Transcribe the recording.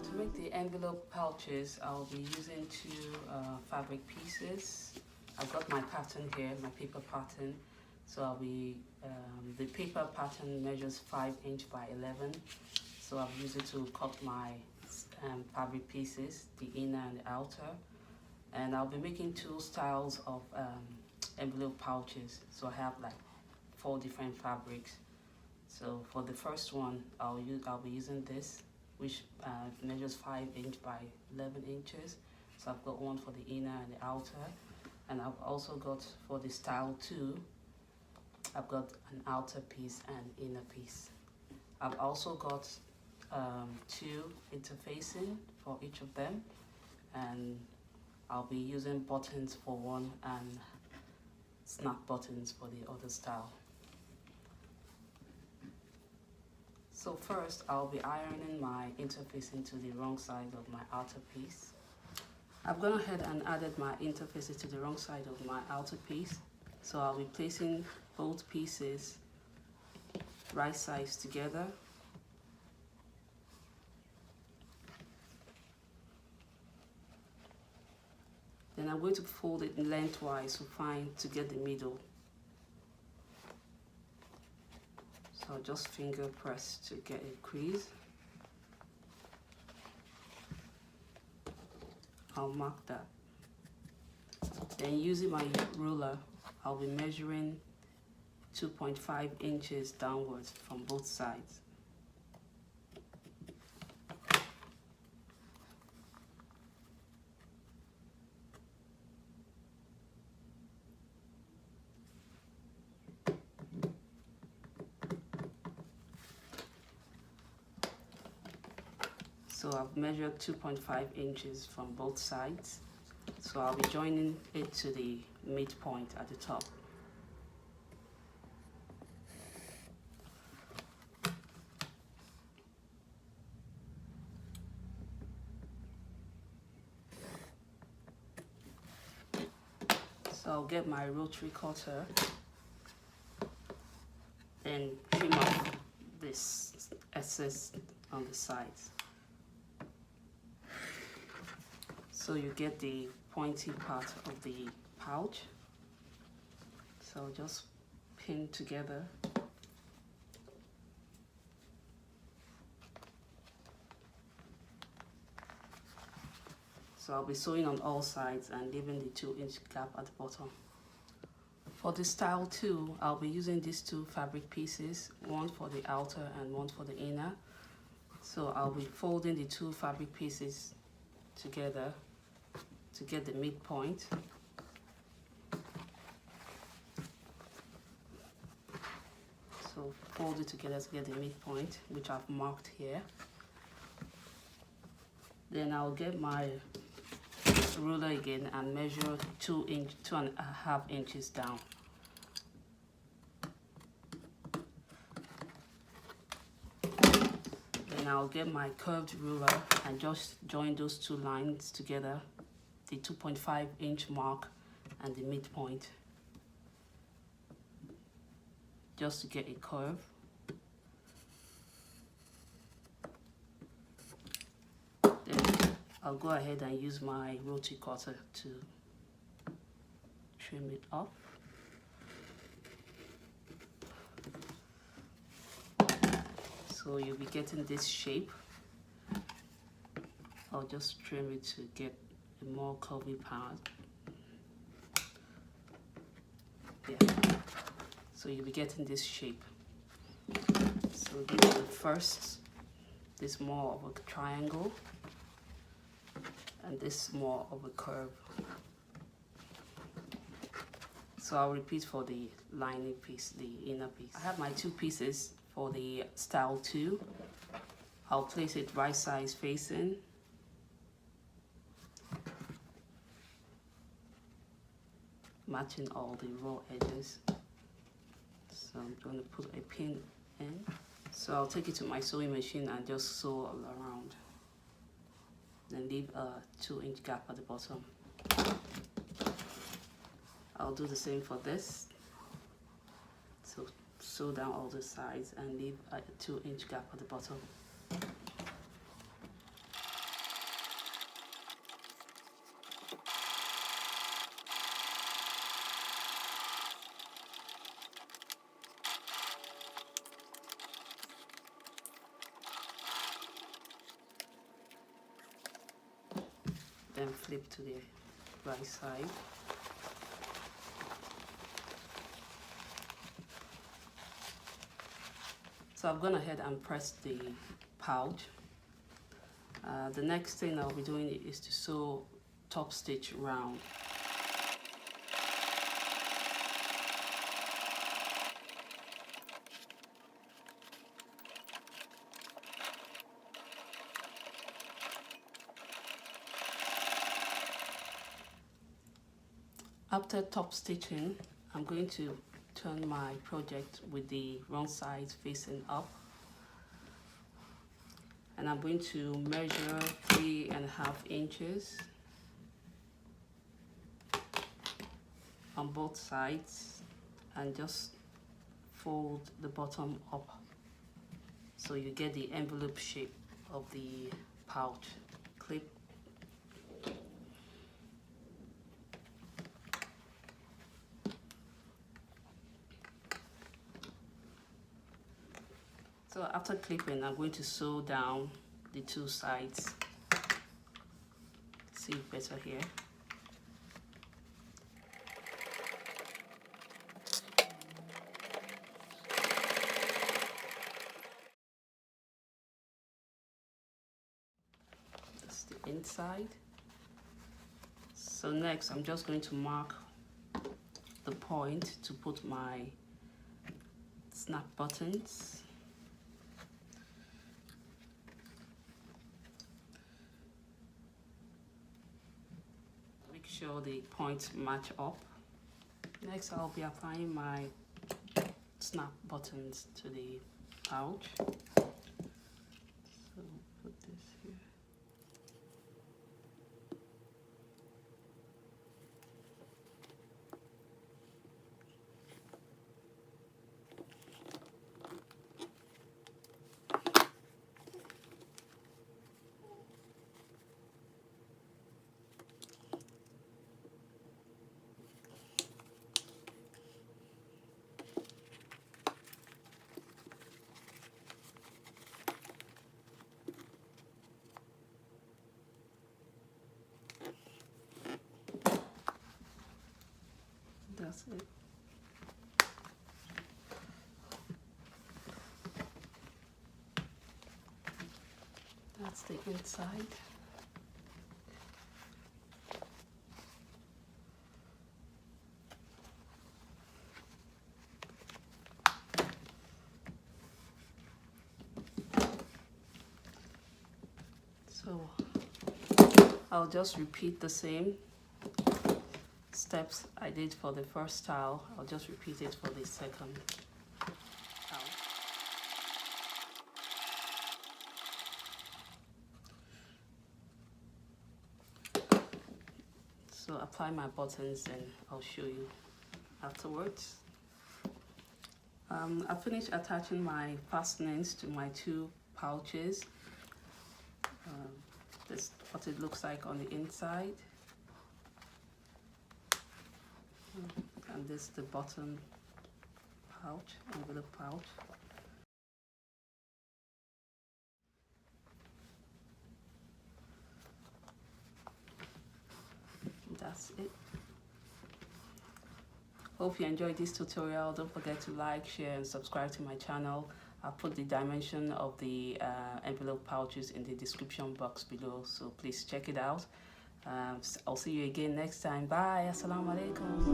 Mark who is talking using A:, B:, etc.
A: To make the envelope pouches, I'll be using two fabric pieces. I've got my pattern here, my paper pattern. So I'll be, the paper pattern measures 5 inch by 11. So I've used it to cut my fabric pieces, the inner and the outer. And I'll be making two styles of envelope pouches. So I have like 4 different fabrics. So for the first one, I'll be using this, which measures 5 inch by 11 inches. So I've got one for the inner and the outer. And I've also got for the style 2, I've got an outer piece and inner piece. I've also got 2 interfacing for each of them, and I'll be using buttons for one and snap buttons for the other style. So first, I'll be ironing my interfacing to the wrong side of my outer piece. I've gone ahead and added my interfacing to the wrong side of my outer piece. So I'll be placing both pieces right sides together. Then I'm going to fold it lengthwise to get the middle. So I'll just finger press to get a crease. I'll mark that. Then using my ruler, I'll be measuring 2.5 inches downwards from both sides. So I've measured 2.5 inches from both sides. So I'll be joining it to the midpoint at the top. So I'll get my rotary cutter and trim off this excess on the sides. So you get the pointy part of the pouch. So just pin together. So I'll be sewing on all sides and leaving the 2-inch gap at the bottom. For the style 2, I'll be using these 2 fabric pieces, one for the outer and one for the inner. So I'll be folding the 2 fabric pieces together to get the midpoint. So fold it together to get the midpoint, which I've marked here. Then I'll get my ruler again and measure 2.5 inches down. Then I'll get my curved ruler and just join those 2 lines together, the 2.5 inch mark and the midpoint, just to get a curve. Then I'll go ahead and use my rotary cutter to trim it off. So you'll be getting this shape. I'll just trim it to get a more curvy part. Yeah. So you'll be getting this shape. So this is the first. This more of a triangle, and this more of a curve. So I'll repeat for the lining piece, the inner piece. I have my 2 pieces for the style 2. I'll place it right sides facing. Matching all the raw edges. So I'm going to put a pin in. So I'll take it to my sewing machine and just sew all around. Then leave a 2-inch gap at the bottom. I'll do the same for this. So sew down all the sides and leave a 2-inch gap at the bottom. then flip to the right side. So I've gone ahead and pressed the pouch. The next thing I'll be doing is to sew top stitch round. After top stitching, I'm going to turn my project with the wrong side facing up, and I'm going to measure 3.5 inches on both sides and just fold the bottom up so you get the envelope shape of the pouch. Clip. So after clipping, I'm going to sew down the two sides. See it better here. That's the inside. So next, I'm just going to mark the point to put my snap buttons. Make sure the points match up. Next, I'll be applying my snap buttons to the pouch. So put this here. That's it. That's the inside. So I'll just repeat the same steps I did for the first tile. I'll just repeat it for the second tile. So apply my buttons and I'll show you afterwards. I finished attaching my fastenings to my two pouches. This is what it looks like on the inside. And this is the bottom pouch, envelope pouch. And that's it. Hope you enjoyed this tutorial. Don't forget to like, share and subscribe to my channel. I'll put the dimension of the envelope pouches in the description box below, so please check it out. I'll see you again next time. Bye. Assalamu alaikum.